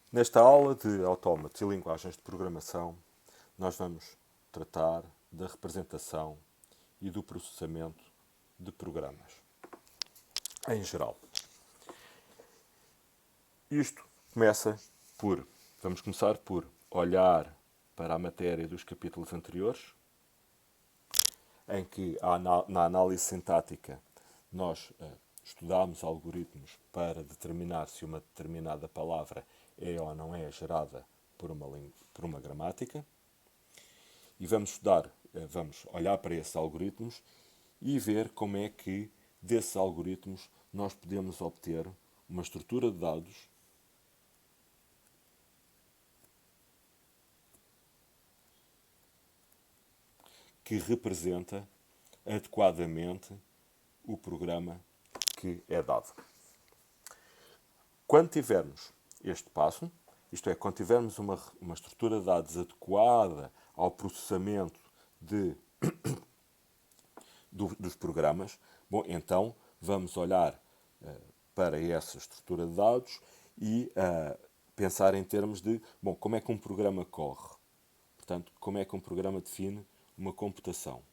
Nesta aula de autómatos e linguagens de programação, nós vamos tratar da representação e do processamento de programas, em geral. Isto começa vamos começar por olhar para a matéria dos capítulos anteriores, em que na análise sintática nós estudámos algoritmos para determinar se uma determinada palavra é ou não é gerada por uma gramática. E vamos olhar para esses algoritmos e ver como é que desses algoritmos nós podemos obter uma estrutura de dados que representa adequadamente o programa que é dado. Quando tivermos este passo, isto é, quando tivermos uma estrutura de dados adequada ao processamento dos programas, bom, então vamos olhar para essa estrutura de dados e pensar em termos de, bom, como é que um programa corre? Portanto, como é que um programa define uma computação?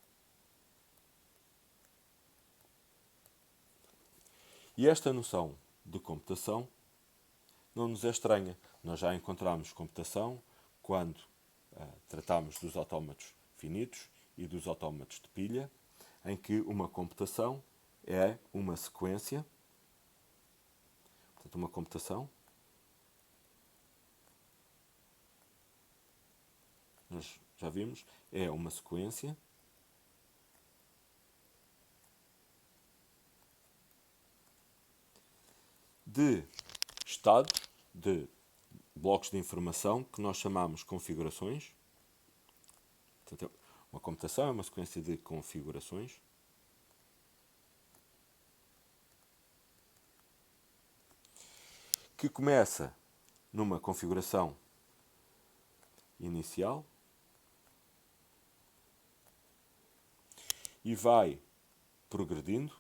E esta noção de computação não nos é estranha. Nós já encontramos computação quando tratamos dos autómatos finitos e dos autómatos de pilha, em que uma computação é uma sequência. Portanto, uma computação, nós já vimos, é uma sequência de estados, de blocos de informação que nós chamamos configurações. Portanto, uma computação é uma sequência de configurações que começa numa configuração inicial e vai progredindo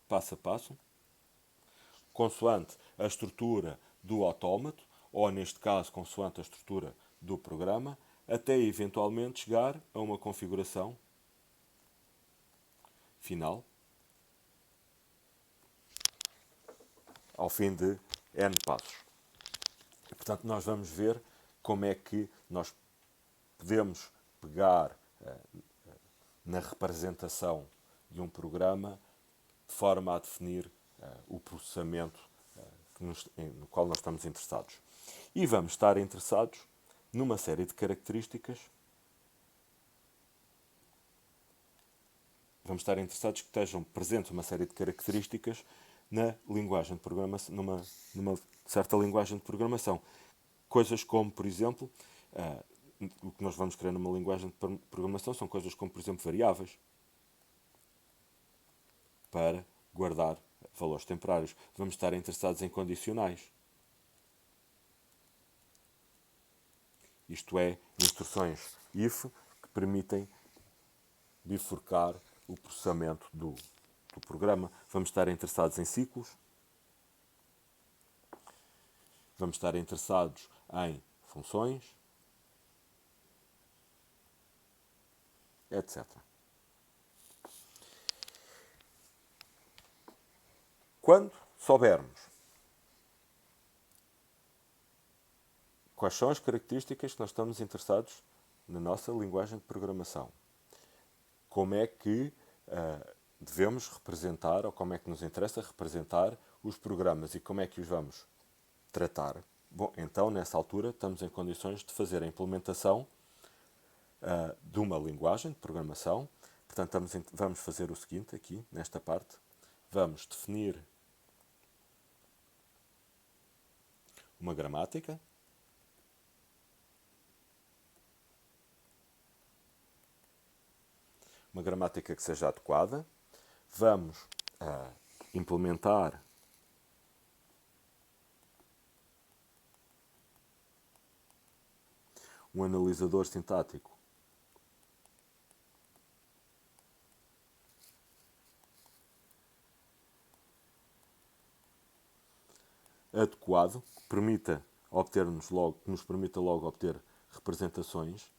passo a passo, consoante a estrutura do autómato, ou neste caso, consoante a estrutura do programa, até eventualmente chegar a uma configuração final, ao fim de N passos. E, portanto, nós vamos ver como é que nós podemos pegar na representação de um programa de forma a definir o processamento no qual nós estamos interessados. E vamos estar interessados numa série de características. Vamos estar interessados que estejam presentes uma série de características na linguagem de programação, numa certa linguagem de programação. Coisas como, por exemplo, o que nós vamos querer numa linguagem de programação são coisas como, por exemplo, variáveis para guardar valores temporários. Vamos estar interessados em condicionais. Isto é, instruções if que permitem bifurcar o processamento do programa. Vamos estar interessados em ciclos. Vamos estar interessados em funções, etc. Quando soubermos quais são as características que nós estamos interessados na nossa linguagem de programação, como é que devemos representar, ou como é que nos interessa representar os programas e como é que os vamos tratar, bom, então nessa altura estamos em condições de fazer a implementação de uma linguagem de programação. Portanto, vamos fazer o seguinte aqui, nesta parte. Vamos definir uma gramática. Uma gramática que seja adequada. Vamos implementar um analisador sintático adequado, que nos permita logo obter representações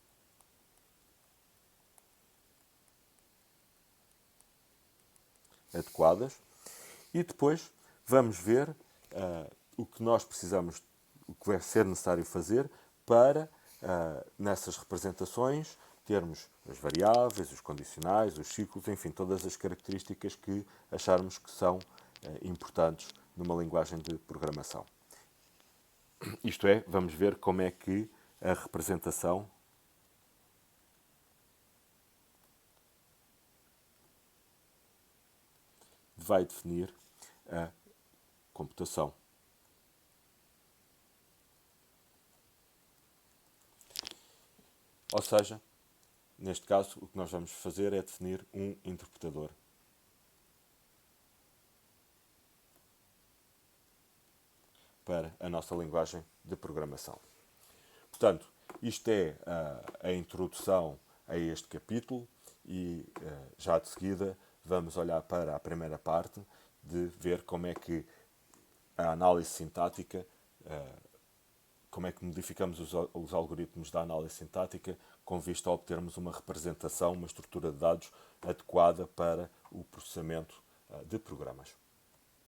adequadas. E depois vamos ver o que nós precisamos, o que vai ser necessário fazer para, nessas representações, termos as variáveis, os condicionais, os ciclos, enfim, todas as características que acharmos que são importantes numa linguagem de programação. Isto é, vamos ver como é que a representação vai definir a computação. Ou seja, neste caso, o que nós vamos fazer é definir um interpretador. Para a nossa linguagem de programação. Portanto, isto é a introdução a este capítulo e já de seguida vamos olhar para a primeira parte de ver como é que a análise sintática, como é que modificamos os algoritmos da análise sintática com vista a obtermos uma representação, uma estrutura de dados adequada para o processamento de programas.